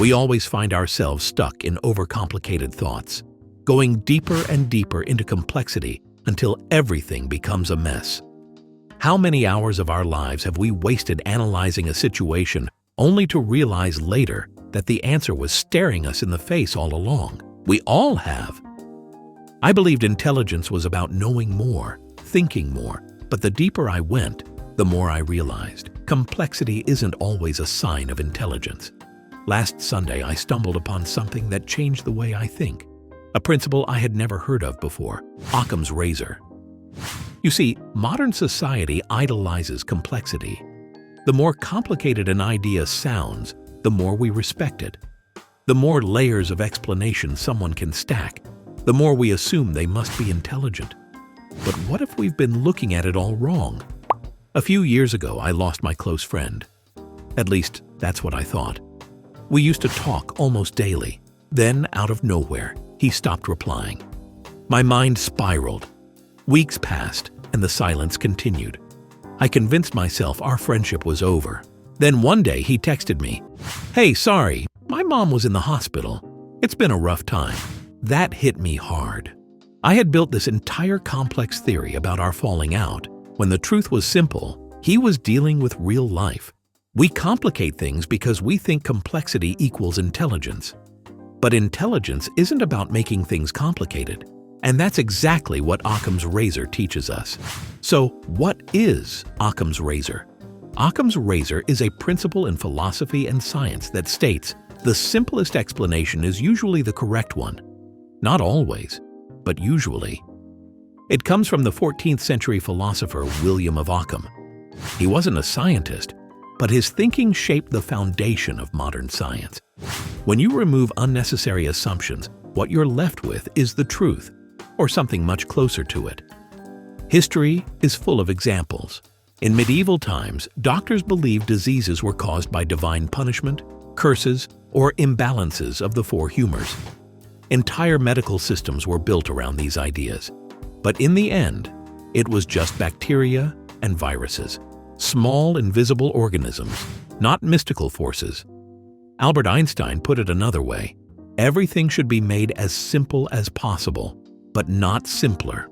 We always find ourselves stuck in overcomplicated thoughts, going deeper and deeper into complexity until everything becomes a mess. How many hours of our lives have we wasted analyzing a situation only to realize later that the answer was staring us in the face all along? We all have. I believed intelligence was about knowing more, thinking more, but the deeper I went, the more I realized complexity isn't always a sign of intelligence. Last Sunday, I stumbled upon something that changed the way I think. A principle I had never heard of before: Occam's razor. You see, modern society idolizes complexity. The more complicated an idea sounds, the more we respect it. The more layers of explanation someone can stack, the more we assume they must be intelligent. But what if we've been looking at it all wrong? A few years ago, I lost my close friend. At least, that's what I thought. We used to talk almost daily. Then, out of nowhere, he stopped replying. My mind spiraled. Weeks passed, and the silence continued. I convinced myself our friendship was over. Then one day he texted me, "Hey, sorry, my mom was in the hospital. It's been a rough time." That hit me hard. I had built this entire complex theory about our falling out, when the truth was simple: he was dealing with real life. We complicate things because we think complexity equals intelligence. But intelligence isn't about making things complicated. And that's exactly what Occam's razor teaches us. So, what is Occam's razor? Occam's razor is a principle in philosophy and science that states the simplest explanation is usually the correct one. Not always, but usually. It comes from the 14th century philosopher William of Occam. He wasn't a scientist, but his thinking shaped the foundation of modern science. When you remove unnecessary assumptions, what you're left with is the truth, or something much closer to it. History is full of examples. In medieval times, doctors believed diseases were caused by divine punishment, curses, or imbalances of the four humors. Entire medical systems were built around these ideas. But in the end, it was just bacteria and viruses. Small, invisible organisms, not mystical forces. Albert Einstein put it another way: everything should be made as simple as possible, but not simpler.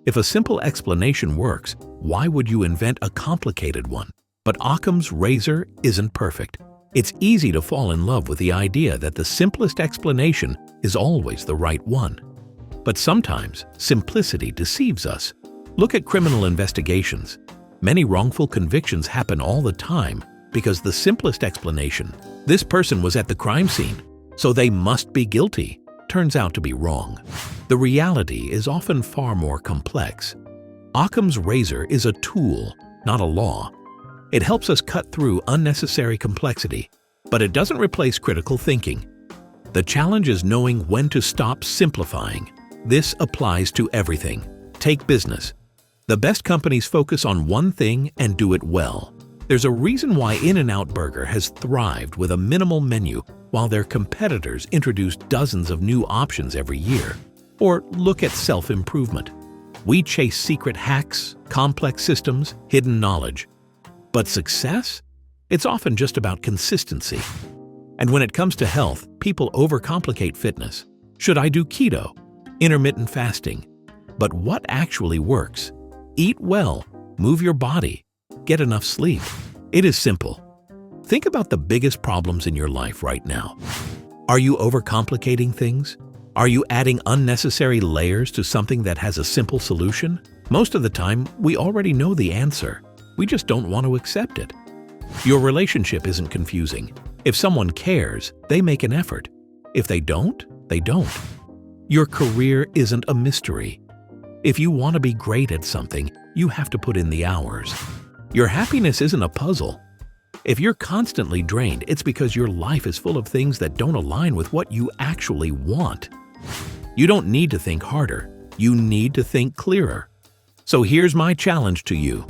If a simple explanation works, why would you invent a complicated one? But Occam's razor isn't perfect. It's easy to fall in love with the idea that the simplest explanation is always the right one. But sometimes simplicity deceives us. Look at criminal investigations. Many wrongful convictions happen all the time because the simplest explanation, "This person was at the crime scene, so they must be guilty," turns out to be wrong. The reality is often far more complex. Occam's razor is a tool, not a law. It helps us cut through unnecessary complexity, but it doesn't replace critical thinking. The challenge is knowing when to stop simplifying. This applies to everything. Take business. The best companies focus on one thing and do it well. There's a reason why In-N-Out Burger has thrived with a minimal menu while their competitors introduce dozens of new options every year. Or look at self-improvement. We chase secret hacks, complex systems, hidden knowledge. But success? It's often just about consistency. And when it comes to health, people overcomplicate fitness. Should I do keto? Intermittent fasting? But what actually works? Eat well, move your body, get enough sleep. It is simple. Think about the biggest problems in your life right now. Are you overcomplicating things? Are you adding unnecessary layers to something that has a simple solution? Most of the time, we already know the answer. We just don't want to accept it. Your relationship isn't confusing. If someone cares, they make an effort. If they don't, they don't. Your career isn't a mystery. If you want to be great at something, you have to put in the hours. Your happiness isn't a puzzle. If you're constantly drained, it's because your life is full of things that don't align with what you actually want. You don't need to think harder. You need to think clearer. So here's my challenge to you.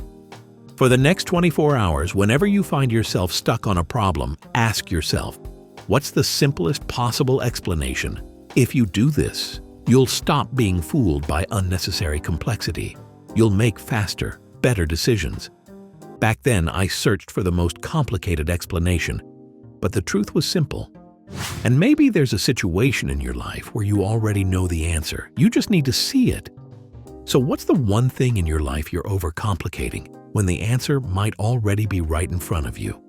For the next 24 hours, whenever you find yourself stuck on a problem, ask yourself, what's the simplest possible explanation? If you do this, you'll stop being fooled by unnecessary complexity. You'll make faster, better decisions. Back then, I searched for the most complicated explanation, but the truth was simple. And maybe there's a situation in your life where you already know the answer. You just need to see it. So what's the one thing in your life you're overcomplicating when the answer might already be right in front of you?